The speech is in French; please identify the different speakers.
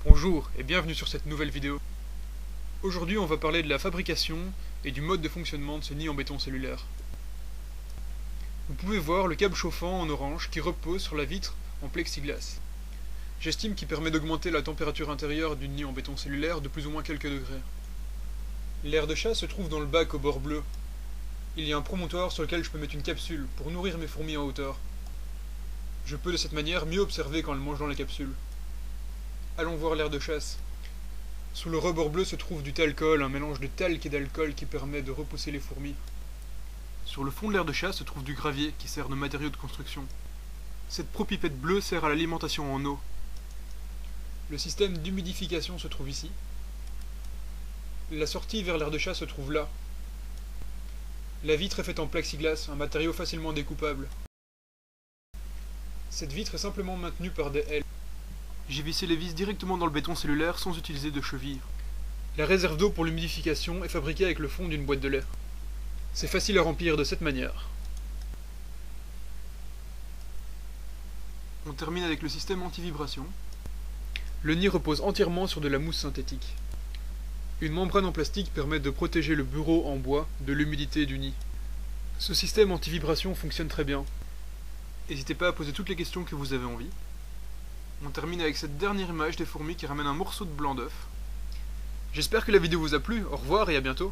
Speaker 1: Bonjour et bienvenue sur cette nouvelle vidéo. Aujourd'hui on va parler de la fabrication et du mode de fonctionnement de ce nid en béton cellulaire. Vous pouvez voir le câble chauffant en orange qui repose sur la vitre en plexiglas. J'estime qu'il permet d'augmenter la température intérieure d'une nid en béton cellulaire de plus ou moins quelques degrés. L'air de chat se trouve dans le bac au bord bleu. Il y a un promontoire sur lequel je peux mettre une capsule pour nourrir mes fourmis en hauteur. Je peux de cette manière mieux observer quand elles mangent dans la capsule. Allons voir l'air de chasse. Sous le rebord bleu se trouve du talcol, un mélange de talc et d'alcool qui permet de repousser les fourmis. Sur le fond de l'air de chasse se trouve du gravier qui sert de matériau de construction. Cette propipette bleue sert à l'alimentation en eau. Le système d'humidification se trouve ici. La sortie vers l'air de chasse se trouve là. La vitre est faite en plexiglas, un matériau facilement découpable. Cette vitre est simplement maintenue par des ailes. J'ai vissé les vis directement dans le béton cellulaire sans utiliser de cheville. La réserve d'eau pour l'humidification est fabriquée avec le fond d'une boîte de lait. C'est facile à remplir de cette manière. On termine avec le système anti-vibration. Le nid repose entièrement sur de la mousse synthétique. Une membrane en plastique permet de protéger le bureau en bois de l'humidité du nid. Ce système anti-vibration fonctionne très bien. N'hésitez pas à poser toutes les questions que vous avez envie. On termine avec cette dernière image des fourmis qui ramènent un morceau de blanc d'œuf. J'espère que la vidéo vous a plu, au revoir et à bientôt.